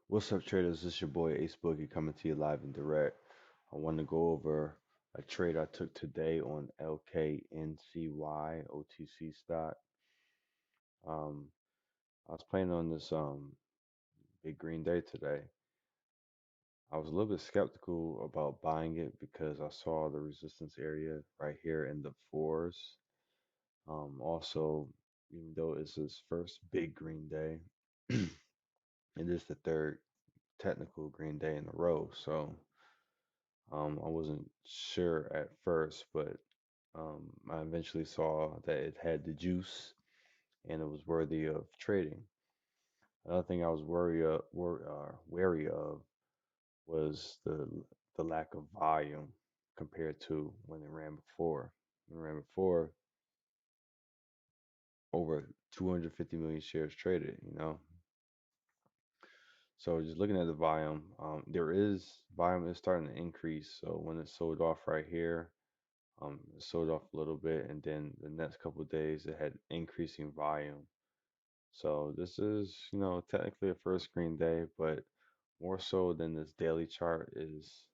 What's up, traders? This is your boy Ace Boogie coming to you live and direct. I want to go over a trade I took today on LKNCY OTC stock. Um, I was planning on this big green day today. I was a little bit skeptical about buying it because I saw the resistance area right here in the fours. Also, even though it's his first big green day, it is the third technical green day in a row. So I wasn't sure at first, but I eventually saw that it had the juice and it was worthy of trading. Another thing I was wary of was the lack of volume compared to when it ran before. When it ran before, over 250 million shares traded. So just looking at the volume, there is volume is starting to increase. So when it sold off right here, it sold off a little bit, and then the next couple of days it had increasing volume. So this is, technically a first green day, but more so than this daily chart is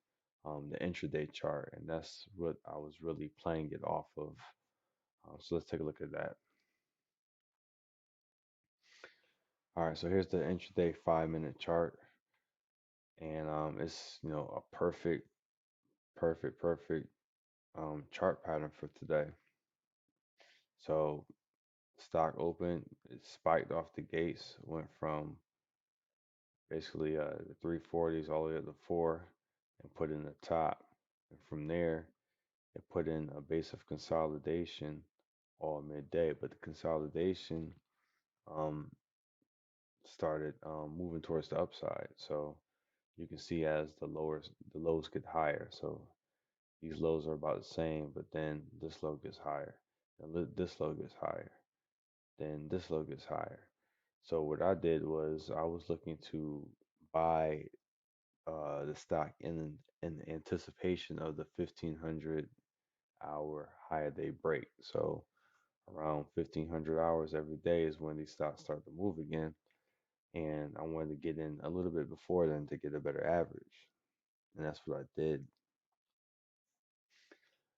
the intraday chart, and that's what I was really playing it off of. So let's take a look at that. All right, so here's the intraday 5 minute chart, and it's a perfect chart pattern for today. So stock opened, it spiked off the gates, went from basically the 340s all the way up to four, and put in the top. And from there, it put in a base of consolidation all midday, but the consolidation um, started moving towards the upside. So you can see as the lows get higher. So these lows are about the same, but then this low gets higher, and this low gets higher, then this low gets higher. So what I did was I was looking to buy the stock in anticipation of the 1500-hour higher day break. So around 1500 hours every day is when these stocks start to move again. And I wanted to get in a little bit before then to get a better average. And that's what I did.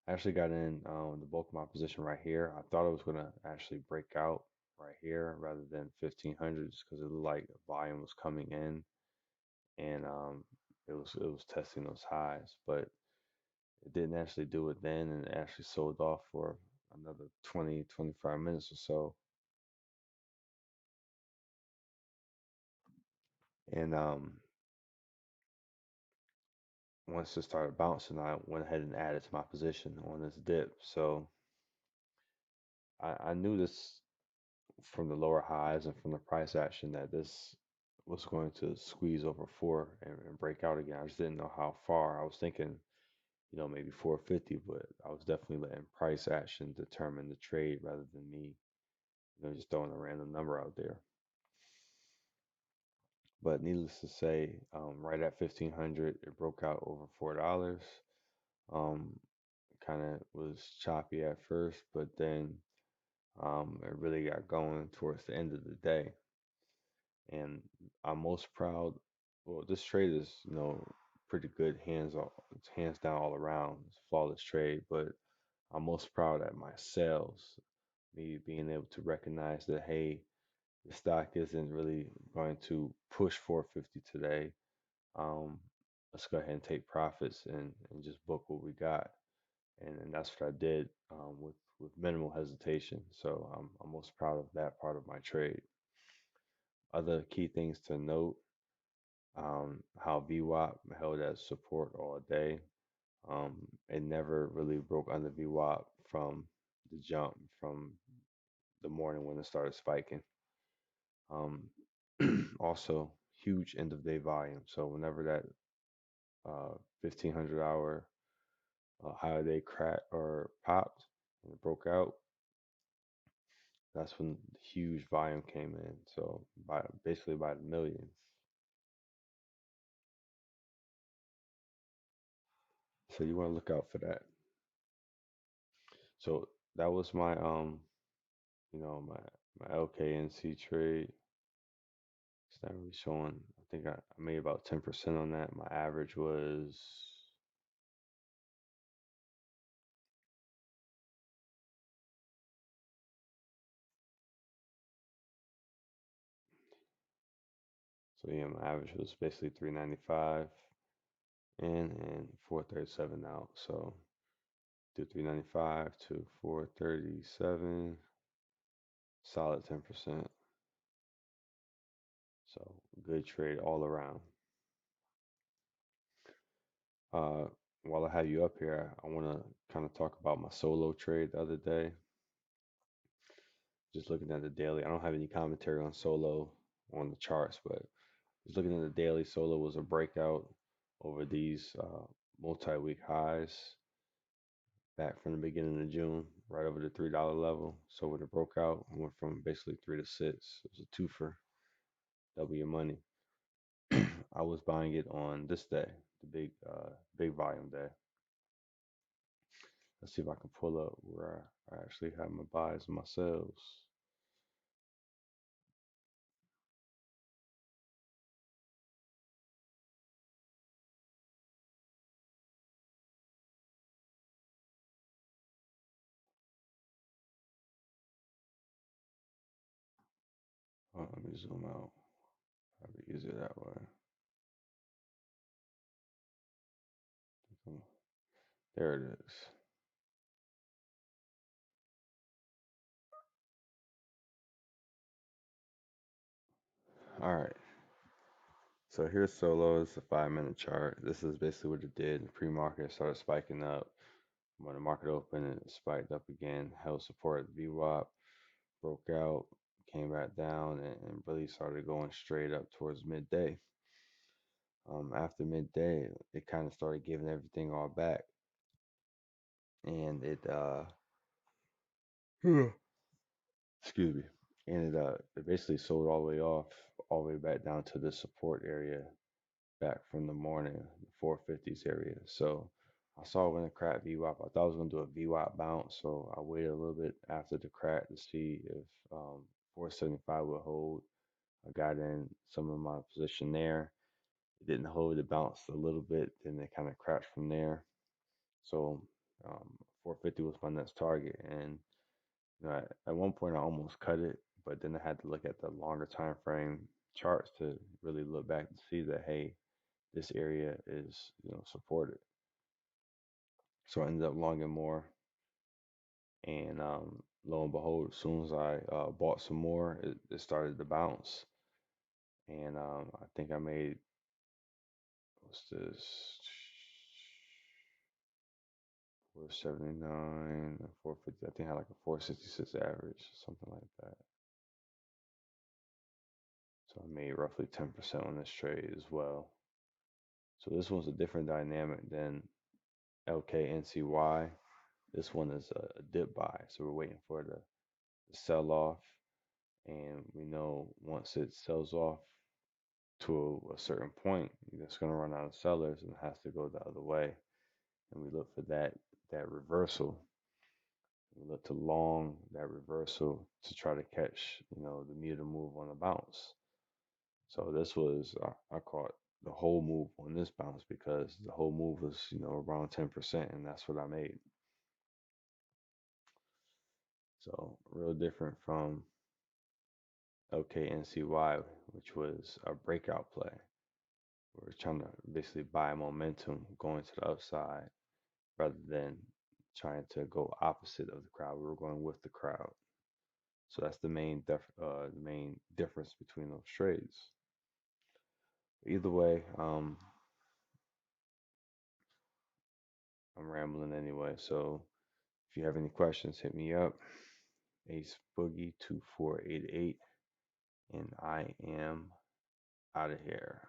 I actually got in the bulk of my position right here. I thought it was going to actually break out right here rather than 1500 just because it looked like volume was coming in and it was testing those highs, but it didn't actually do it then, and it actually sold off for another 20, 25 minutes or so. And once it started bouncing, I went ahead and added to my position on this dip. So I knew this from the lower highs and from the price action that this was going to squeeze over four and break out again. I just didn't know how far. I was thinking, maybe 450, but I was definitely letting price action determine the trade rather than me, just throwing a random number out there. But needless to say, right at 1500, it broke out over $4. Um, kind of was choppy at first, but then it really got going towards the end of the day. And I'm most proud. Well, this trade is, pretty good hands down all around. It's a flawless trade, but I'm most proud at my sales. Me being able to recognize that, hey, the stock isn't really going to push 450 today. Um, let's go ahead and take profits and just book what we got. And that's what I did with minimal hesitation. So I'm most proud of that part of my trade. Other key things to note, how VWAP held as support all day. It never really broke under VWAP from the jump from the morning when it started spiking. Um, also, huge end of day volume. So whenever that 1500-hour higher day crack or popped and it broke out, that's when the huge volume came in. So basically by the millions. So you want to look out for that. So that was my my LKNC trade. It's not really showing think I made about 10% on that. My average was, so yeah, my average was basically 395 in and 437 out. So do 395 to 437, solid 10%. So good trade all around. Uh, while I have you up here, I want to kind of talk about my solo trade the other day. Just looking at the daily, I don't have any commentary on solo on the charts, but just looking at the daily, solo was a breakout over these multi-week highs back from the beginning of June, right over the $3 level. So when it broke out, I went from basically 3 to 6. It was a twofer, double your money. I was buying it on this day, the big volume day. Let's see if I can pull up where I actually have my buys and my sells. Let me zoom out. Probably easier that way. There it is. All right. So here's solo. It's a 5 minute chart. This is basically what it did. The pre-market started spiking up. When the market opened, it spiked up again, held support at VWAP, broke out, came back down, and really started going straight up towards midday. After midday, it kind of started giving everything all back, and excuse me, and it basically sold all the way off, all the way back down to the support area back from the morning, the 450s area. So I saw when it cracked VWAP. I thought I was going to do a VWAP bounce, so I waited a little bit after the crack to see if 475 would hold. I got in some of my position there. It didn't hold. It bounced a little bit, then it kind of crashed from there. So 450 was my next target, and at one point I almost cut it, but then I had to look at the longer time frame charts to really look back and see that, hey, this area is supported. So I ended up longing more, and lo and behold, as soon as I bought some more, it started to bounce, and I think I made, what's this, 479, 450. I think I had like a 466 average, something like that. So I made roughly 10% on this trade as well. So this one's a different dynamic than LKNCY. This one is a dip buy, so we're waiting for the sell off, and we know once it sells off to a certain point, it's going to run out of sellers and it has to go the other way. And we look for that reversal. We look to long that reversal to try to catch the muted move on the bounce. So this was I caught the whole move on this bounce because the whole move was around 10%, and that's what I made. So real different from LKNCY, which was a breakout play. We're trying to basically buy momentum going to the upside rather than trying to go opposite of the crowd. We were going with the crowd. So that's the main difference between those trades. Either way, I'm rambling anyway. So if you have any questions, hit me up. Ace Boogie 2488, and I am out of here.